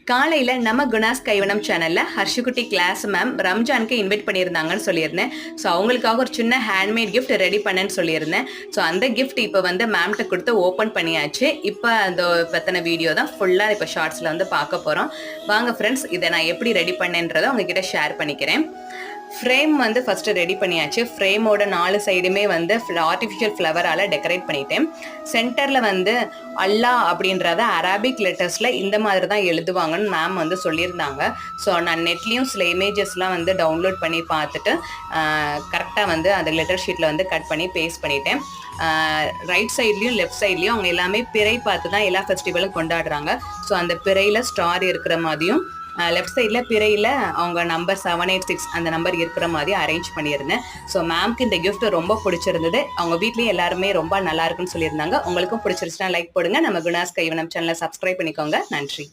காலையில் நம்ம குணாஸ் கைவனம் சேனலில் ஹர்ஷுக்குட்டி கிளாஸ் மேம் ரம்ஜானுக்கு இன்வைட் பண்ணியிருந்தாங்கன்னு சொல்லியிருந்தேன். ஸோ அவங்களுக்காக ஒரு சின்ன ஹேண்ட்மேட் கிஃப்ட் ரெடி பண்ணேன்னு சொல்லியிருந்தேன். ஸோ அந்த கிஃப்ட் இப்போ வந்து மேம்கிட்ட கொடுத்து ஓப்பன் பண்ணியாச்சு. இப்போ அந்த பற்றின வீடியோ தான் ஃபுல்லாக இப்போ ஷார்ட்ஸில் வந்து பார்க்க போகிறோம். வாங்க ஃப்ரெண்ட்ஸ், இதை நான் எப்படி ரெடி பண்ணேன்றதை உங்ககிட்ட ஷேர் பண்ணிக்கிறேன். ஃப்ரேம் வந்து ஃபஸ்ட்டு ரெடி பண்ணியாச்சு. ஃப்ரேமோட 4 சைடுமே வந்து ஆர்டிஃபிஷியல் ஃப்ளவரால் டெக்கரேட் பண்ணிட்டேன். சென்டரில் வந்து அல்லாஹ் அப்படின்றத அரபிக் லெட்டர்ஸில் இந்த மாதிரி தான் எழுதுவாங்கன்னு மேம் வந்து சொல்லியிருந்தாங்க. ஸோ நான் நெட்லேயும் சில இமேஜஸ்லாம் வந்து டவுன்லோட் பண்ணி பார்த்துட்டு கரெக்டாக வந்து அந்த லெட்டர் ஷீட்டில் வந்து கட் பண்ணி பேஸ்ட் பண்ணிட்டேன். ரைட் சைட்லேயும் லெஃப்ட் சைட்லேயும் அவங்க எல்லாமே பிறை பார்த்து தான் எல்லா ஃபெஸ்டிவலும் கொண்டாடுறாங்க. ஸோ அந்த பிறையில் ஸ்டார் இருக்கிற மாதிரியும் லெஃப்ட் சைடில் பிறையில் அவங்க நம்பர் 786 அந்த நம்பர் இருக்கிற மாதிரி அரேஞ்ச் பண்ணியிருந்தேன். ஸோ மேம்க்கு இந்த கிஃப்ட் ரொம்ப பிடிச்சிருந்தது. அவங்க வீட்லேயும் எல்லாருமே ரொம்ப நல்லா இருக்குன்னு சொல்லியிருந்தாங்க. உங்களுக்கும் பிடிச்சிருச்சுன்னா லைக் போடுங்க. நம்ம குணாஸ் கைவனம் சேனலை சப்ஸ்கிரைப் பண்ணிக்கோங்க. நன்றி.